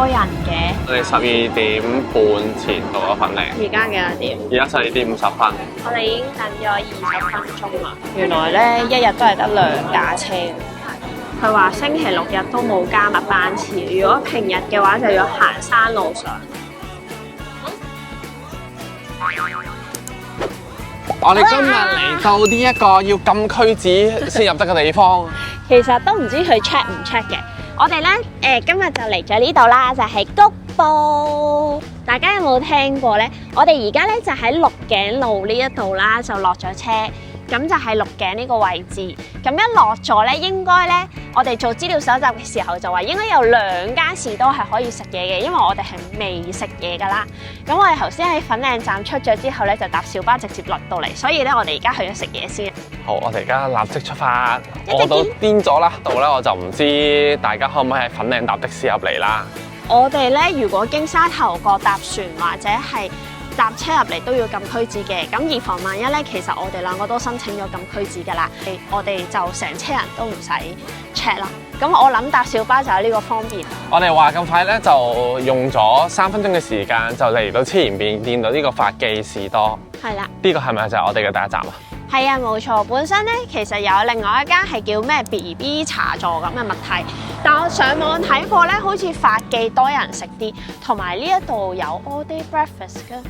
多人嘅。我哋12點半前到咗粉嶺，而家幾多點？而家12點50分。我哋已經等咗20分鐘啦。原來咧一日都係得2架車。佢話星期6日都冇加密班次，如果平日嘅話就要行山路上。我哋今日嚟到呢一個要禁區紙先入得嘅地方。其實都唔知佢 check 唔 check 嘅。我哋咧今日就嚟咗呢度啦，就係谷埔。大家有冇聽過呢？我哋而家咧就喺鹿頸路呢一度啦，就落咗車。咁就係鹿頸呢個位置。咁一落咗咧，應該咧，我哋做資料搜集嘅時候就話應該有2間士多係可以食嘢嘅，因為我哋係未食嘢㗎啦。咁我哋頭先喺粉嶺站出咗之後咧，就搭小巴直接落到嚟，所以咧我哋而家去咗食嘢先。好，我哋而家立即出發。我都癲咗啦，到咧我就唔知大家可唔可以喺粉嶺搭的士入嚟啦。我哋咧如果經沙頭角搭船或者係搭車入嚟都要禁區紙嘅，咁以防萬一咧，其實我哋2個都申請咗禁區紙㗎啦，我哋就成車人都唔使 check 啦。咁我諗搭小巴就有呢個方便。我哋話咁快咧，就用咗3分鐘嘅時間，就嚟到前邊見到呢個發記士多。係啦。呢個係咪就係我哋嘅第一站啊？係啊，冇錯。本身咧其實有另外一間係叫咩 BB 茶座咁嘅物體，但我上網睇過咧，好似發記多人食啲，同埋呢一度有 all day breakfast 㗎。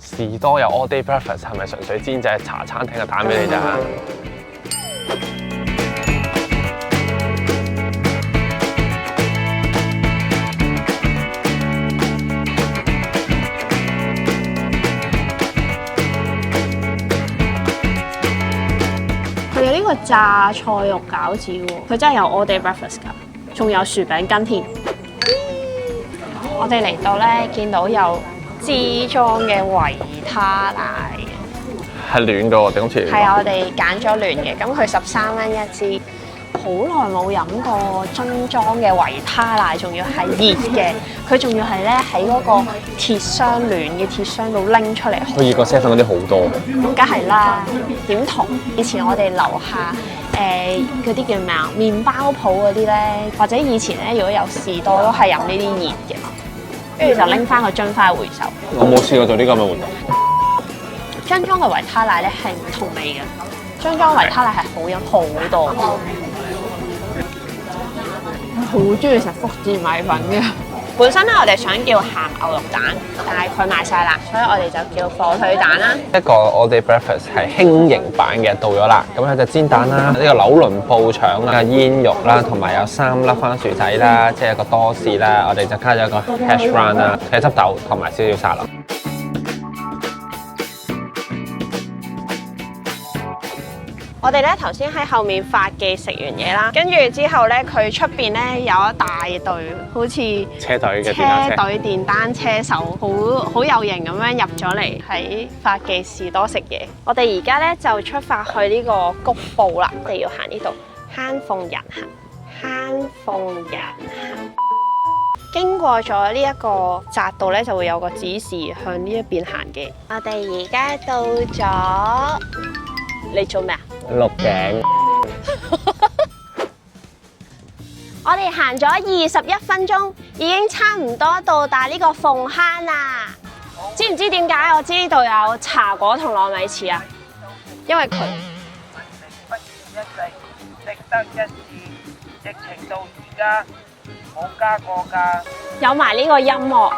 士多有 all day breakfast 係咪純粹煎隻茶餐廳嘅蛋俾你咋？佢有呢個榨菜肉餃子喎，佢真係有 all day breakfast 㗎，仲有薯餅羹添。我哋嚟到咧，見到有支裝嘅維他奶，係暖㗎喎，點好似？係啊，我哋揀咗暖嘅，咁佢13蚊一支。好耐冇飲過樽裝嘅維他奶，仲要係熱嘅，佢仲要係咧喺嗰個鐵箱暖嘅鐵箱度拎出嚟。好熱過7嗰啲好多。咁梗係啦，點同以前我哋樓下嗰啲叫咩啊？麵包鋪嗰啲咧，或者以前咧如果有士多都係飲呢啲熱嘅。跟住就拎翻個樽翻去回收。我冇試過做呢個咁嘅活動。樽裝嘅維他奶咧係唔同味嘅，樽裝維他奶係好飲好多。好中意食福字米粉嘅。本身咧我哋想叫鹹牛肉蛋，但係佢賣晒啦，所以我哋就叫火腿蛋啦。一個all day breakfast 係輕型版嘅到咗啦，咁有隻煎蛋啦，呢個柳鱗布腸啦、煙肉啦，同埋有3粒番薯仔啦，即係一個多士啦，我哋就加咗一個 hash brown 啦、茄汁豆同埋少少沙律。我哋咧頭先喺後面發記食完嘢啦，跟住之後咧佢出邊咧有一大隊好似車隊嘅電單車手，好有型咁樣入咗嚟喺發記士多食嘢。我哋而家咧就出發去呢個谷埔啦，我哋要行呢度坑鳳人行，坑鳳人行。經過咗呢一個匝道咧，就會有個指示向呢一邊行嘅。我哋而家到咗，你做咩啊？鹿頸。我哋行咗21分鐘，已經差唔多到達呢個鳳坑啦。知唔知點解我知呢度有茶果同糯米糍啊？因為佢不如一世，值得一試。疫情到而家冇加過價。有埋呢個音樂，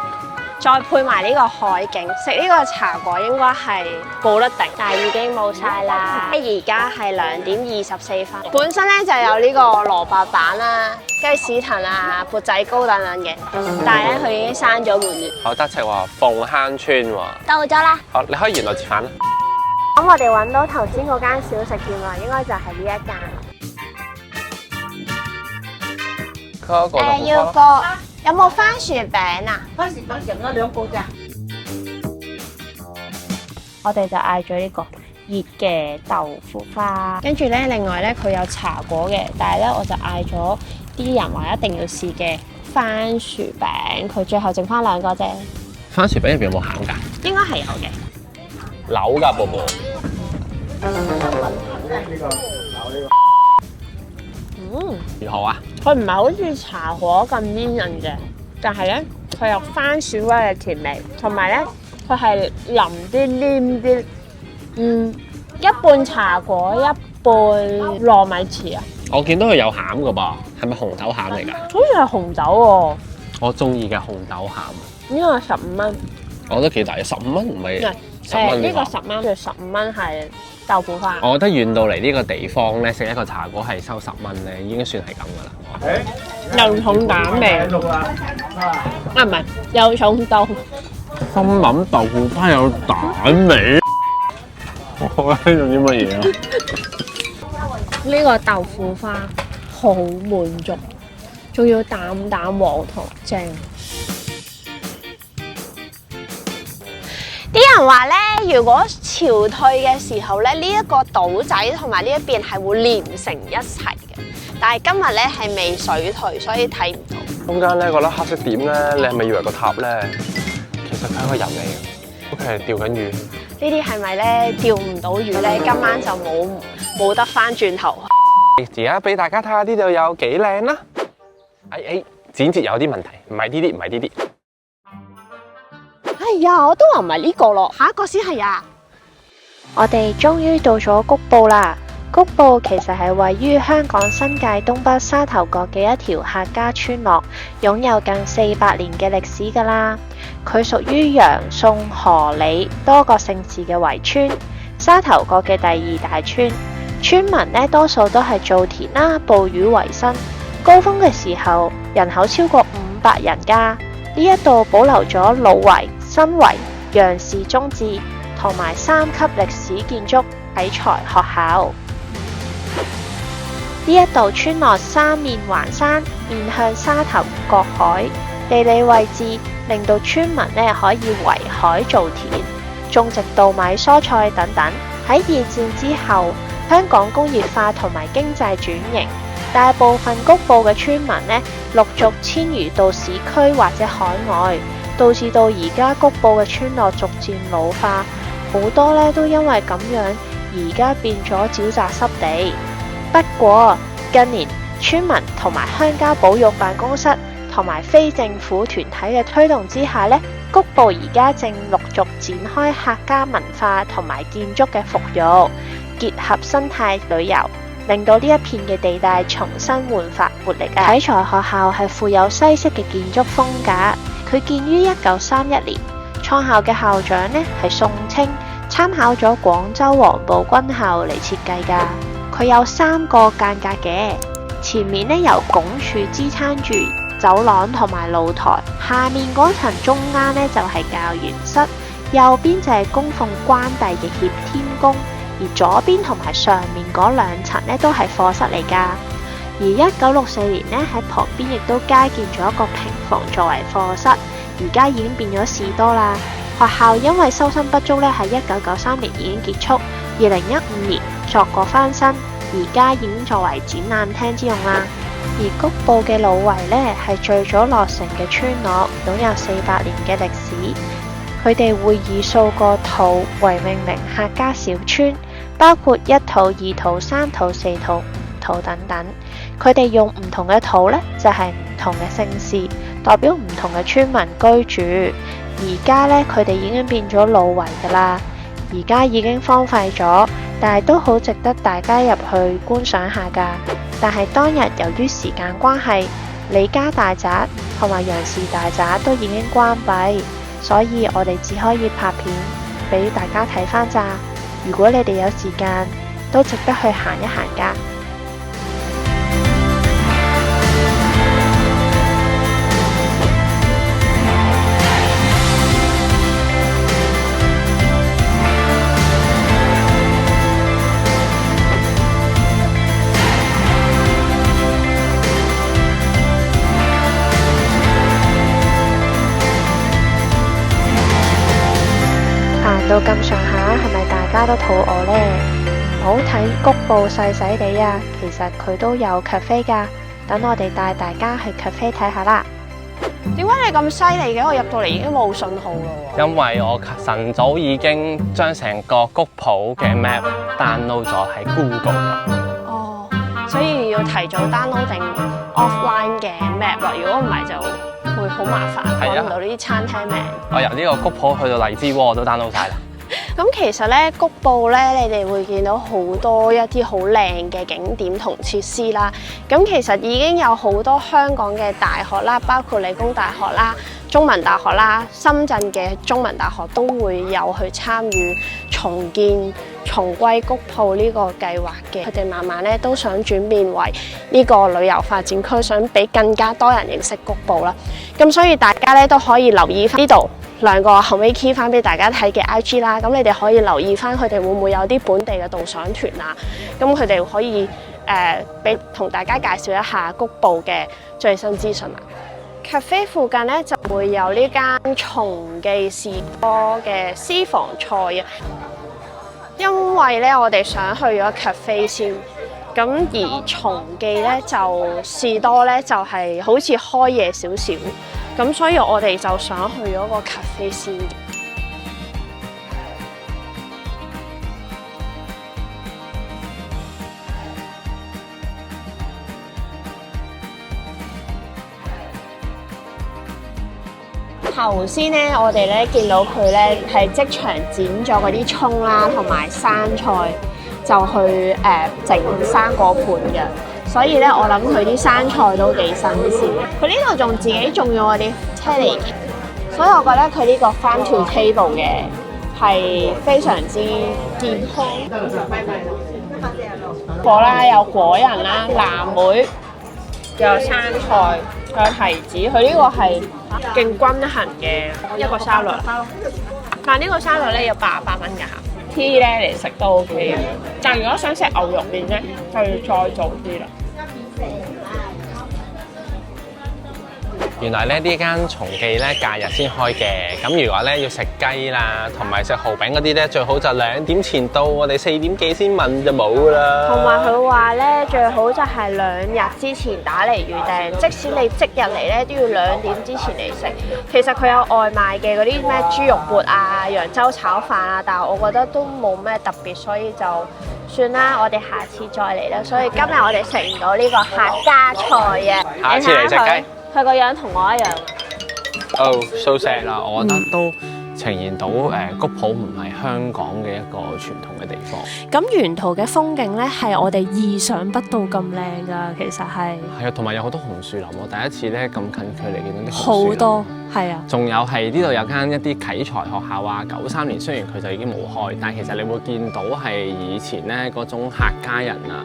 再配埋呢個海景，食呢個茶果應該係冇得頂，但係已經冇晒啦。而家係2點24分，本身咧就有呢個蘿蔔蛋啦、雞屎藤啊、缽仔糕等等嘅，但係咧佢已經閂咗門了。好得戚喎，鳳坑村喎。到咗啦。好，你可以沿路折返啦。咁我哋揾到頭先嗰間小食店啦，應該就係呢一間。要個有冇番薯餅啊？番薯餅剩咗2個咋。我哋就嗌咗呢個熱嘅豆腐花，跟住咧另外咧佢有茶果嘅，但係咧我就嗌咗啲人話一定要試嘅番薯餅，佢最後剩翻2個啫。番薯餅入邊有冇餡㗎？應該係有嘅。扭㗎，寶寶。如何啊？佢唔係好似茶果咁煙韌嘅，但係咧佢有番薯味嘅甜味，同埋咧佢係腍啲黏啲，一半茶果一半糯米糍啊！我見到佢有餡㗎噃，係咪紅豆餡嚟㗎？好似係紅豆喎，我中意嘅紅豆餡，呢個15蚊。我覺得幾抵，15蚊唔係10蚊呢個喎。 10蚊，佢15蚊係豆腐花。我覺得遠到嚟呢個地方咧，食一個茶果係收10蚊咧，已經算係咁㗎啦。又重蛋味，唔係又重豆。新聞豆腐花有蛋味，我喺度啲乜嘢啊？呢個豆腐花好滿足，仲要淡淡黃糖，正。啲人話咧，如果潮退嘅時候咧，呢一個島仔同埋呢一邊係會連成一齊嘅。但係今日咧係未水退，所以睇唔到。中間咧嗰粒黑色點咧，你係咪以為個塔咧？其實佢係個人嚟嘅，佢係釣緊魚。呢啲係咪咧釣唔到魚咧？今晚就冇得翻轉頭。而家俾大家睇下呢度有幾靚啦！剪接有啲問題，唔係呢啲，唔係呢啲。哎呀，我都話唔係呢個咯，下一個先係啊！我哋終於到咗谷埔啦！谷埔其實係位於香港新界東北沙頭角嘅一條客家村落，擁有近400年嘅歷史㗎啦。佢屬於楊、宋、何、李多個姓氏嘅圍村，沙頭角嘅第2大村。村民呢多數都係做田啦、捕魚為生。高峰嘅時候，人口超過500人㗎。呢一度保留咗老圍、新圍、楊氏宗祠同埋3級歷史建築啟才學校。呢一度村落三面環山，面向沙頭角海，地理位置令到村民呢可以圍海造田，種植稻米、蔬菜等等。喺2戰之後，香港工業化同埋經濟轉型，大部分谷埔嘅村民呢陸續遷移到市區或者海外，導致到而家谷埔嘅村落逐漸老化，好多呢都因為咁樣而家變咗沼澤濕地。不過近年村民同埋鄉郊保育辦公室同埋非政府團體嘅推動之下呢，谷埔而家正陸續展開客家文化同埋建築嘅復育，結合生態旅遊，令到呢一片嘅地帶重新煥發活力啊！啟才學校係富有西式嘅建築風格，佢建於1931年，創校嘅校長呢係宋清，參考咗廣州黃埔軍校嚟設計㗎。佢有3個間隔嘅，前面呢由拱柱支撐住走廊同埋露台，下面嗰層中間呢就係教員室，右邊就係供奉關帝嘅協天宮，而左邊同埋上面嗰2層呢都係課室嚟㗎。而1964年呢喺旁邊亦都加建咗一個平房作為課室，而家已經變咗士多啦。學校因為收生不足呢，喺1993年已經結束，2015年作過翻新，而家已經作為展覽廳之用啦。而谷埔嘅老圍呢，係最早落成嘅村落，擁有400年嘅歷史。佢哋會以數個土為命名客家小村，包括1土、2土、3土、4土、5土等等。佢哋用唔同嘅土呢，就係唔同嘅姓氏，代表唔同嘅村民居住。而家呢，佢哋已經變咗老圍㗎啦，而家已經荒廢咗，但係都好值得大家入去觀賞下㗎。但係當日由於時間關係，李家大宅同埋楊氏大宅都已經關閉，所以我哋只可以拍片俾大家睇返咋。如果你哋有時間，都值得去行一行㗎。到咁上下，係咪大家都肚餓呢？唔好睇谷埔細細地啊，其實佢都有 cafe 㗎。等我哋帶大家去 cafe 睇下啦。點解你咁犀利嘅？我入到嚟已經冇信號咯喎。因為我晨早已經將成個谷埔嘅 map download 咗喺 Google 度。哦，所以要提早 download 定 offline 嘅 map 啦。如果唔係就會好麻煩，係啊揾唔到呢啲餐廳名。我由呢個谷埔去到荔枝窩我都 download 晒啦。咁其實咧，谷埔咧，你哋會見到好多一啲好靚嘅景點同設施啦。咁其實已經有好多香港嘅大學啦，包括理工大學啦、中文大學啦、深圳嘅中文大學都會有去參與重建、重歸谷埔呢個計劃嘅。佢哋慢慢咧都想轉變為呢個旅遊發展區，想俾更加多人認識谷埔啦。咁所以大家咧都可以留意翻呢度。兩個後尾 key 翻俾大家睇嘅 IG 啦，咁你哋可以留意翻佢哋會唔會有啲本地嘅導賞團啊？咁佢哋可以俾同大家介紹一下谷埔嘅最新資訊啦。cafe 附近咧就會有呢間松記士多嘅私房菜啊，因為咧我哋想去咗 cafe 先，咁而松記咧就士多咧就係好似開夜少少。咁所以我哋就想去嗰個 cafe 先。頭先咧，我哋咧見到佢咧係即場剪咗嗰啲葱啦，同埋生菜，就去整生果盤嘅。所以咧，我諗佢啲生菜都幾新鮮。佢呢度仲自己種咗嗰啲車厘子，所以我覺得佢呢個 farm to table 嘅係非常之健康。果啦，有果仁啦、藍莓，又有生菜，仲有提子。佢呢個係勁均衡嘅一個沙律。但呢個沙律咧要88蚊㗎嚇。Tea 咧嚟食都 OK 嘅，但如果想食牛肉麵咧，就要再早啲啦。原來咧呢間松記咧假日先開嘅，咁如果咧要食雞啦，同埋食蠔餅嗰啲咧，最好就2點前到，我哋4點幾先問就冇啦。同埋佢話咧，最好就係2日之前打嚟預訂，即使你即日嚟咧，都要2點之前嚟食。其實佢有外賣嘅嗰啲咩豬肉末啊、揚州炒飯啊，但係我覺得都冇咩特別，所以就算啦，我哋下次再嚟啦。所以今日我哋食唔到呢個客家菜啊，下次嚟食雞。佢個樣同我一樣。so sad 啦，我覺得都呈現到谷埔唔係香港嘅一個傳統嘅地方。咁沿途嘅風景咧係我哋意想不到咁靚㗎，其實係。係啊，同埋有好多紅樹林，我第一次咧咁近距離見到啲紅樹林。好多，係啊。仲有係呢度有間一啲啟才學校啊，93年雖然佢就已經冇開，但係其實你會見到係以前咧嗰種客家人啊。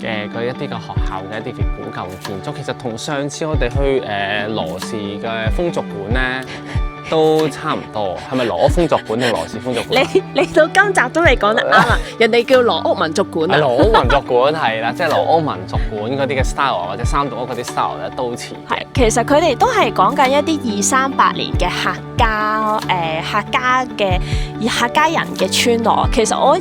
嘅嗰一啲嘅學校嘅一啲嘅古舊建築，其實同上次我哋去羅氏嘅風俗館咧都差唔多，係咪羅屋風俗館定羅氏風俗館？你到今集都未講得啱啊！人哋叫羅屋民族館啊！羅屋民族館係啦，即係羅屋民族館嗰啲嘅 style 或者三棟屋嗰啲 style 咧都似。係，其實佢哋都係講緊一啲238年嘅客家人嘅村落。其實我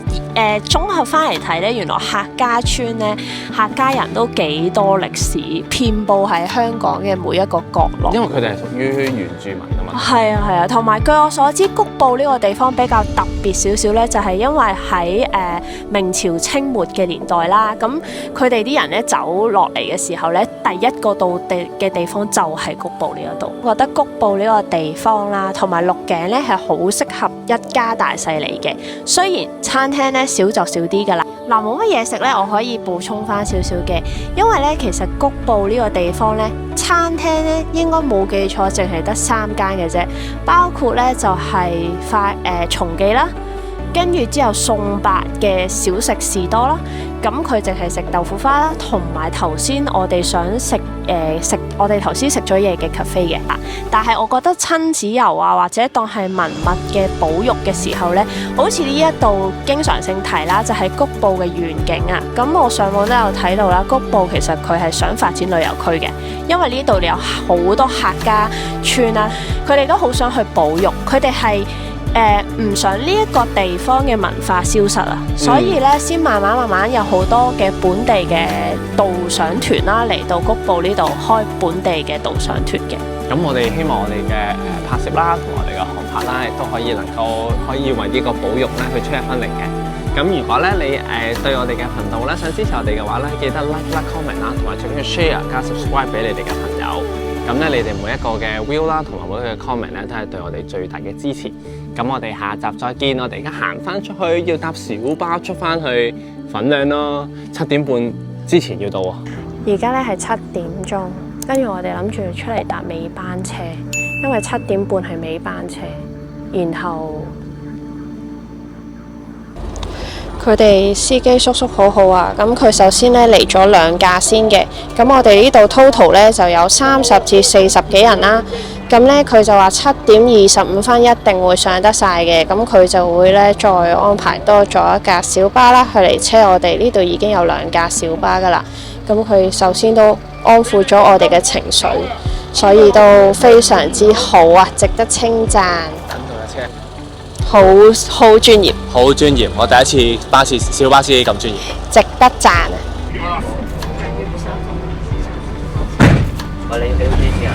綜合翻嚟睇咧，原來客家村咧客家人都幾多歷史，遍佈喺香港嘅每一個角落。因為佢哋係屬於原住民啊嘛。係啊，同埋據我所知，谷埔呢個地方比較特別少少咧，就係因為喺明朝清末嘅年代啦，咁佢哋啲人咧走落嚟嘅時候咧，第一個到嘅地方就係谷埔呢一度。我覺得谷埔呢個地方啦，同埋鹿頸咧係好適合一家大細嚟嘅。雖然餐廳咧少就少啲㗎啦，嗱冇乜嘢食咧，我可以補充翻少少嘅，因為咧其實谷埔呢個地方咧，餐廳咧應該冇記錯，淨係得3間嘅啫，包括咧就係松記啦，跟住之後宋伯嘅小食士多啦，咁佢淨係食豆腐花啦，同埋頭先我哋想食我哋頭先食咗嘢嘅 cafe 嘅，但係我覺得親子遊啊，或者當係文物嘅保育嘅時候呢，好似呢一度經常性提啦，就係谷埔嘅願景啊。咁我上網都有睇到啦，谷埔其實佢係想發展旅遊區嘅，因為呢度有好多客家村啦，佢哋都好想去保育，佢哋係唔想呢一個地方嘅文化消失啊，所以咧先慢慢有好多嘅本地嘅導賞團啦，嚟到谷埔呢度開本地嘅導賞團嘅。咁我哋希望我哋嘅拍攝啦，同我哋嘅航拍啦，亦都可以能夠為呢個保育咧去出一分力嘅。咁如果咧你對我哋嘅頻道咧想支持我哋嘅話咧，記得 like 啦、comment 啦，同埋最緊要 share 加 subscribe 俾你哋嘅朋友。咁咧，你哋每一個嘅 view 啦，同埋每一個嘅 comment 咧，都係對我哋最大嘅支持。咁我哋下集再見，我哋而家行翻出去，要搭小巴出翻去粉嶺咯。7點半之前要到啊！而家咧係7點鐘，跟住我哋諗住出嚟搭尾班車，因為7點半係尾班車，然後。佢哋司機叔叔好好啊，咁佢首先咧嚟咗2架先嘅，咁我哋呢度 total 咧就有30至40幾人啦，咁咧佢就話7點25分一定會上得晒嘅，咁佢就會咧再安排多咗一架小巴啦，去嚟車我哋。呢度已經有2架小巴噶啦，咁佢首先都安撫咗我哋嘅情緒，所以都非常之好啊，值得稱讚。等到架車。好專業，好專業！我第一次小巴司機咁專業，值得讚啊！我你幾錢啊？